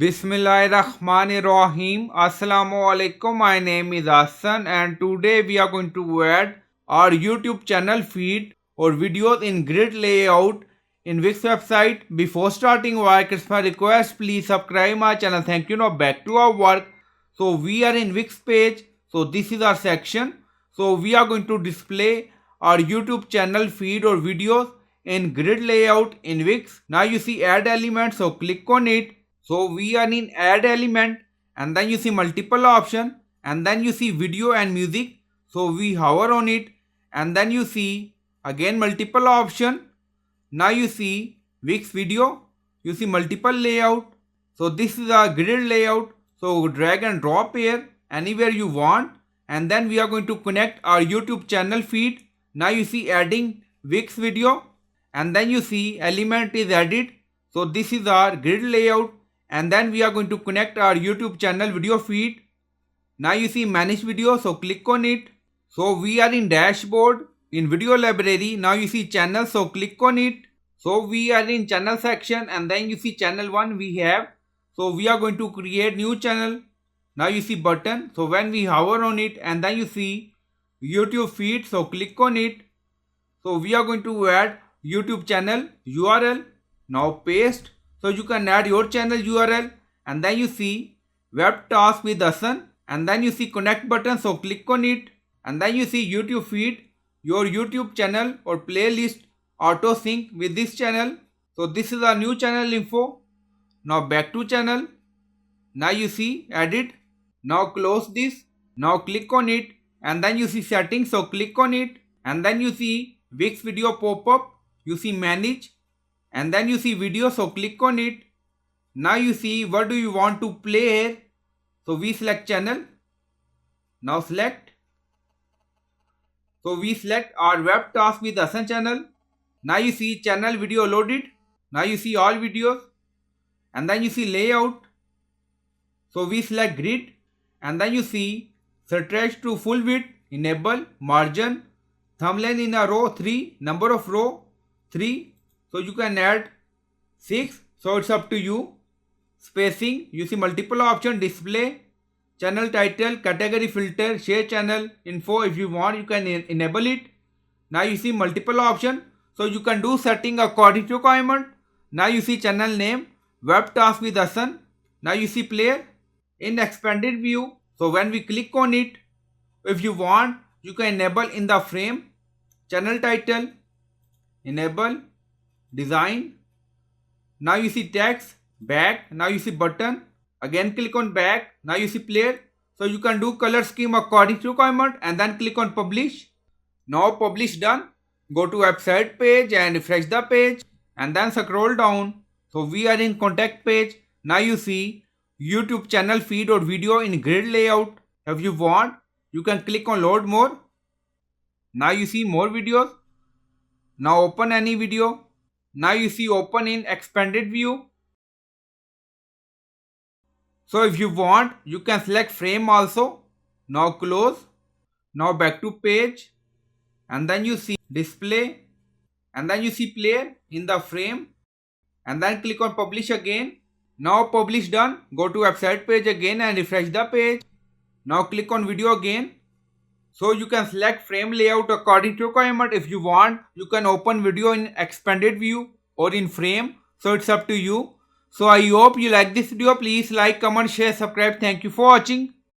Bismillahirrahmanirrahim. Assalamu alaikum. My name is Hassan and today we are going to add our YouTube channel feed or videos in grid layout in Wix website. Before starting work, it's my request, please subscribe my channel. Thank you. Now back to our work. So we are in Wix page. So this is our section. So we are going to display our YouTube channel feed or videos in grid layout in Wix. Now you see add element. So click on it. So we are in add element and then you see multiple option and then you see video and music. So we hover on it and then you see again multiple option. Now you see Wix video, you see multiple layout. So this is a grid layout. So drag and drop here anywhere you want and then we are going to connect our YouTube channel feed. Now you see adding Wix video and then you see element is added. So this is our grid layout. And then we are going to connect our YouTube channel video feed. Now you see manage video, so click on it. So we are in dashboard in video library. Now you see channel, so click on it. So we are in channel section and then you see channel 1 we have. So we are going to create new channel. Now you see button. So when we hover on it and then you see YouTube feed, so click on it. So we are going to add YouTube channel URL. Now paste. So you can add your channel URL and then you see web task with Hassan and then you see connect button, so click on it and then you see YouTube feed, your YouTube channel or playlist auto sync with this channel. So this is our new channel info. Now back to channel. Now you see edit. Now close this. Now click on it and then you see settings, so click on it and then you see Wix video pop up. You see manage. And then you see video, so click on it. Now you see what do you want to play here. So we select channel. Now select. So we select our web task with Hassan channel. Now you see channel video loaded. Now you see all videos. And then you see layout. So we select grid. And then you see stretch to full width. Enable margin. Thumbnail in a row 3. Number of row 3. So you can add 6. So it's up to you. Spacing, you see multiple option, display, channel title, category filter, share channel info. If you want, you can enable it. Now you see multiple option. So you can do setting according to requirement. Now you see channel name, web task with Hassan. Now you see player in expanded view. So when we click on it, if you want, you can enable in the frame, channel title, enable, design. Now you see text, back. Now you see button, again click on back. Now you see player. So you can do color scheme according to requirement and then click on publish. Now publish done. Go to website page and refresh the page and then scroll down. So we are in contact page. Now you see YouTube channel feed or video in grid layout. If you want, you can click on load more. Now you see more videos. Now open any video. Now you see open in expanded view. So if you want, you can select frame also. Now close. Now back to page. And then you see display. And then you see player in the frame. And then click on publish again. Now publish done. Go to website page again and refresh the page. Now click on video again. So you can select frame layout according to requirement. If you want, you can open video in expanded view or in frame. So it's up to you. So I hope you like this video. Please like, comment, share, subscribe. Thank you for watching.